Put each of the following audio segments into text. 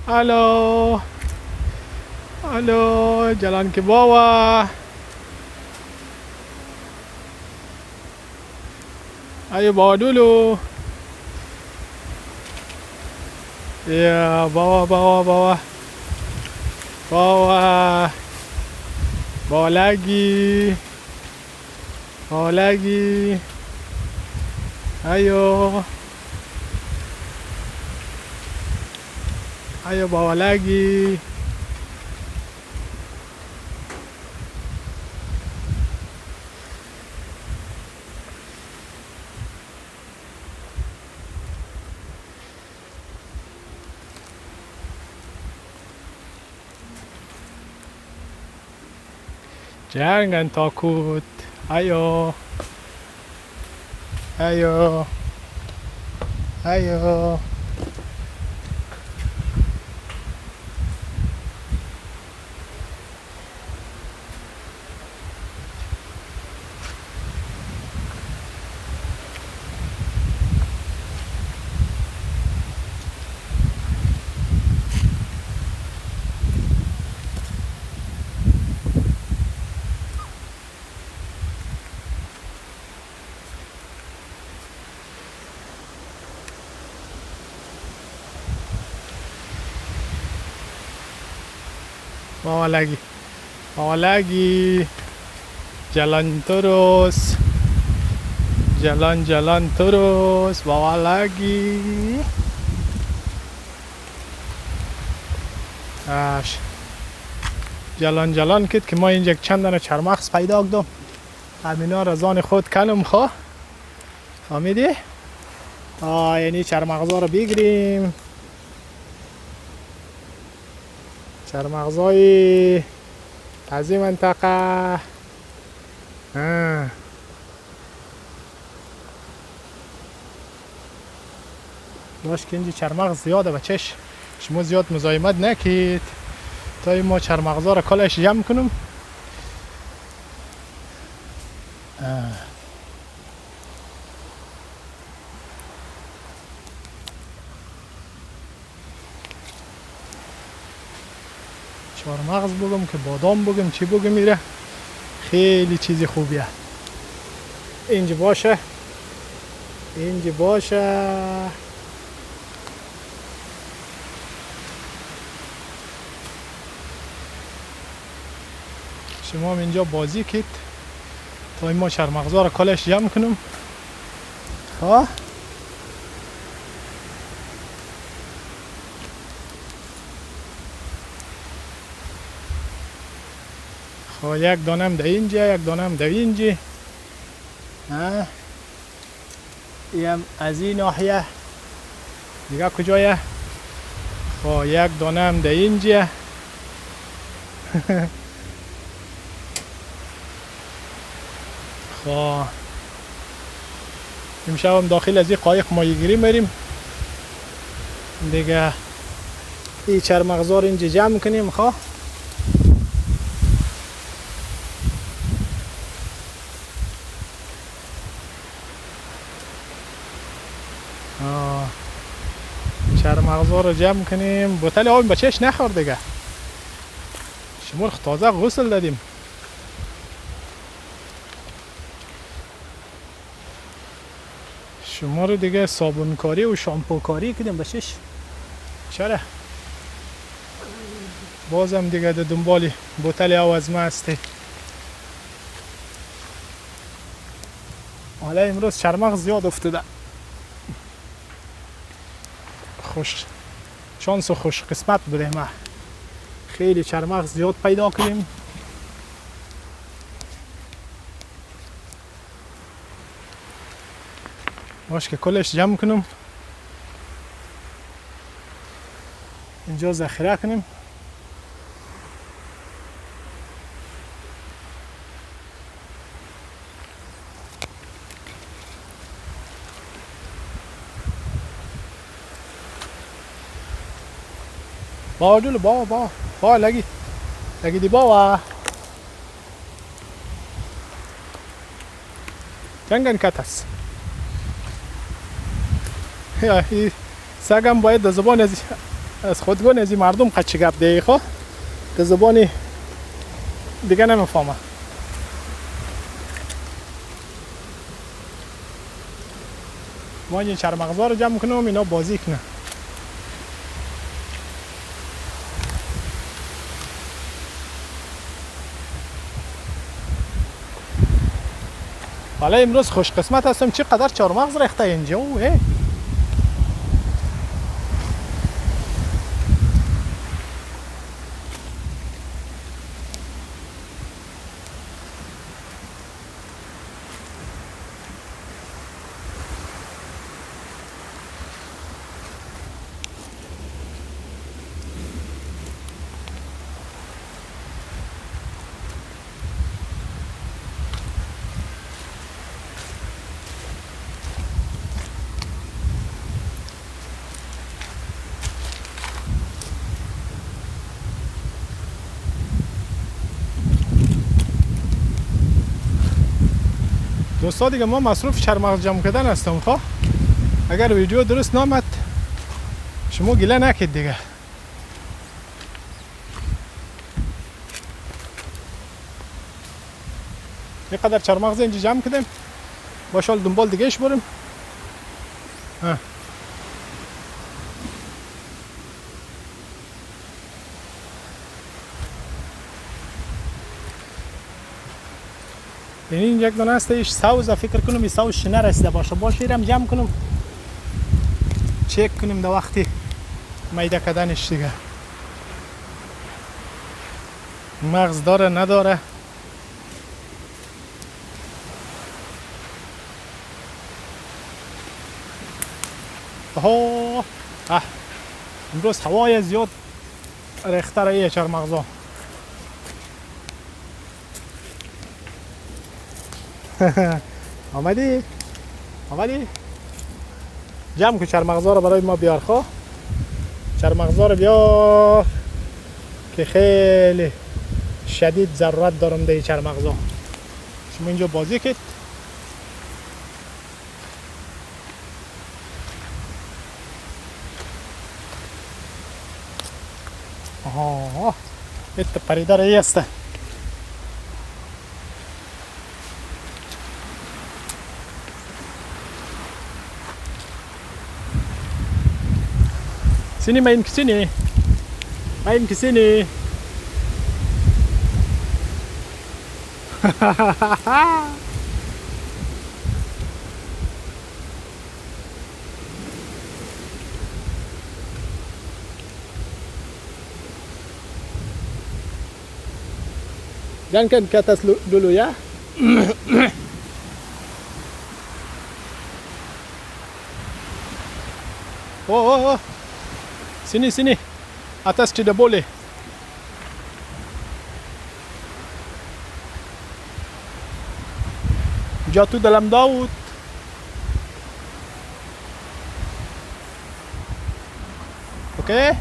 الو الو جلان که بابا ایو بادولو یا بابا بابا بابا بابا بالگی بالگی ایو ایو بالگی Jangan takut. Ayo. Ayo. Ayo. Bawa lagi jalan terus jalan terus bawa lagi jalan کد که ما اینجا چند دانه چرمغز پیدا کردم همینا را زان خود کنم خواه فهمیدی؟ یعنی چرمغزا رو بگیریم چرمغزای از این منطقه باش که اینجا چرمغز زیاده بچش شما زیاد مزاحمت نکید تا ما چرمغزا را کلش جمع کنم چهارمغز بگم که بادام بگم چی بگم میره خیلی چیزی خوبیه اینجا باشه اینجا باشه شما هم اینجا بازی کید تا این ما چهارمغزا را کلش جمع کنم خواه یک دانم در اینجا یک دانم در اینجا این از این ناحیه دیگه کجایه یک دانم در اینجا امشب هم داخل از این قایق ماهیگیری میریم دیگه این چرمغزا رو اینجا جمع کنیم چرمغزا رو جمع کنیم بوتل آب بچهش نخور دیگه شما تازه غسل دادیم شما رو دیگه صابون کاری و شامپو کاری کردیم بچهش چرا بازم دیگه در دنبال بوتل آب از ما هستی حالا امروز چرمغز زیاد افتاده خوش شانس و خوش قسمت بوده ما خیلی چرمغز زیاد پیدا کردیم باش که کلش جمع کنم اینجا ذخیره کنیم bawa dulu bawa lagi di bawah jangan ke atas ya سگم باید در زبان از خودگون از این مردم قد چه گپ دیگه خو که زبانی دیگه نمیفهمه. ما این چرمغزا رو جمع کنم اینا بازی کنه. حالا امروز خوش قسمت هستم چقدر چهارمغز ریخته اینجا. دوستا دیگه ما مصروف چرمغز جمع کردن هستم. خب اگر ویدیو درست نامد شما گله نکید دیگه. اینقدر چرمغز اینجا جمع کردیم باشال دنبال دیگهش بریم. این یک دانه است ایش سوز فکر کنم این سوز شنه رسیده باشه ایرم جمع کنم چک کنیم در وقتی میده کردنش دیگه مغز داره نداره. امروز هوای زیاد ریخته رایه چرمغزا. آمدی جمع کن چرمغزا رو برای ما بیار. خواه چرمغزا رو بیار که خیلی شدید ضرورت دارم ده چرمغزا. شما اینجا بازی کن. ایت پریده رایی هسته. Sini main ke sini. Main ke sini. Jangan ke atas dulu ya. Oh. Sini. Atas tidak boleh. Jatuh dalam laut. Okey?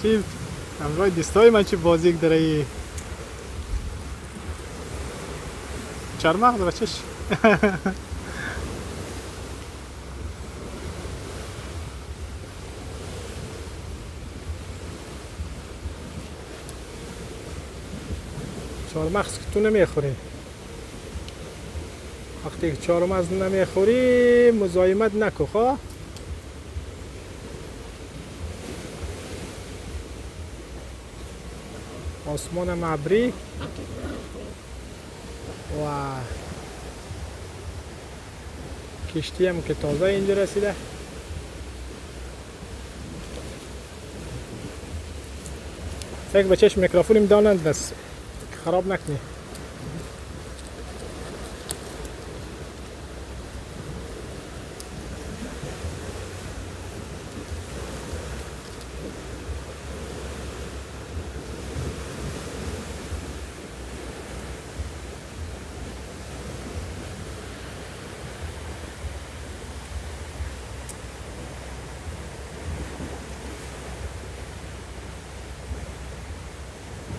چی همراه دستای من چی بازی داره چرمغز بچش. چهارمغز که تو نمیخوری. وقتی که چهارمغز نمیخوری مزاحمت نکن. خواه آسمان هم ابری و کشتی هم که تازه اینجا رسیده. فکر بچهش میکروفونیم دانند دست خراب نکنی.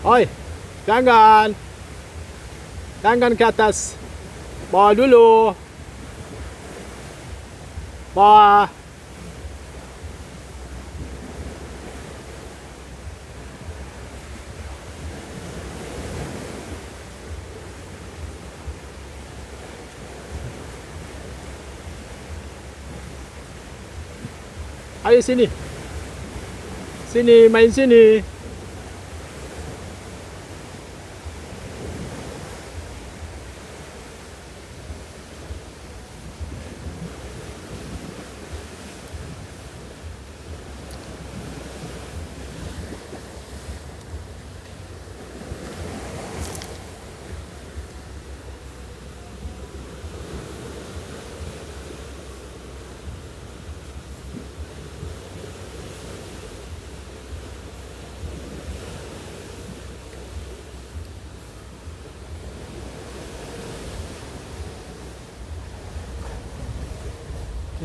Oi, jangan. Jangan ke atas. Bawah dulu. Bawah. Ayo sini. Sini, main sini.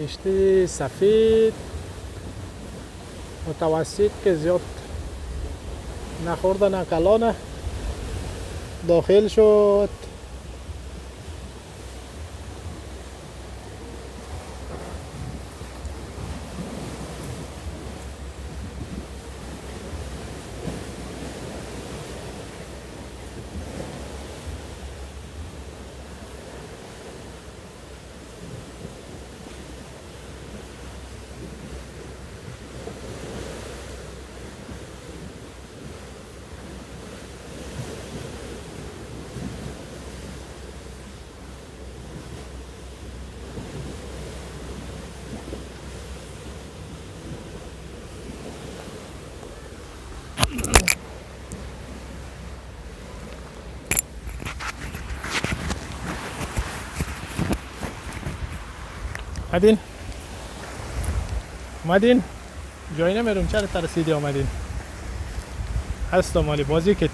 کشتی سفید متوسط که زیاد نخورده نه کلانه داخل شد. اومدین جایی نمیرم چرا ترسیدی آمدین هست مالی بازی کت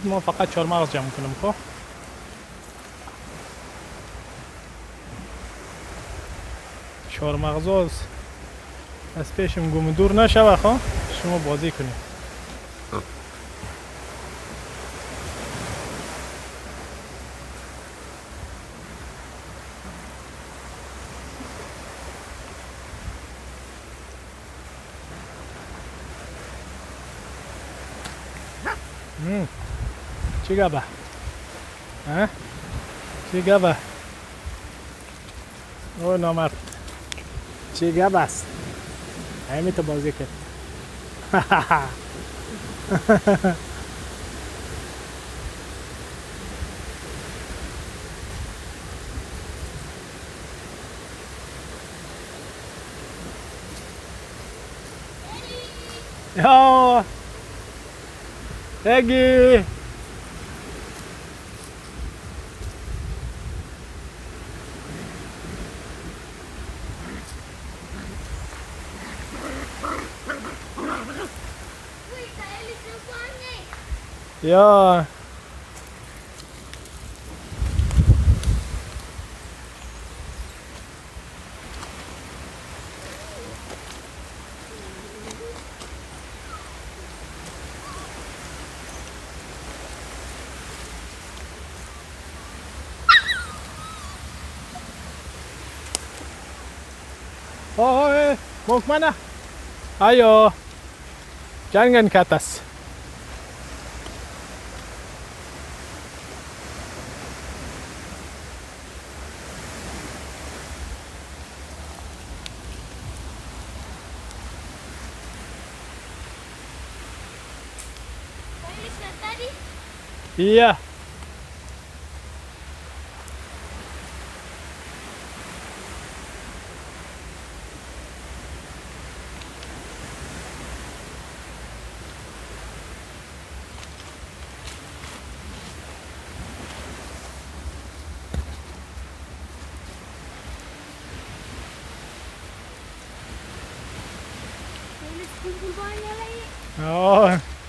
ما فقط 4 مغز جمع کنم خب چهار مغز از پیشم گم دور نشوه خب شما بازی کنید. چی گبه؟ چی گبه؟ او نامرد چی گبه است؟ همین تو بازی کرد. یا Peggy. Ja. Oh, mau kemana? Ayo, jangan ke atas. Iya. Oh.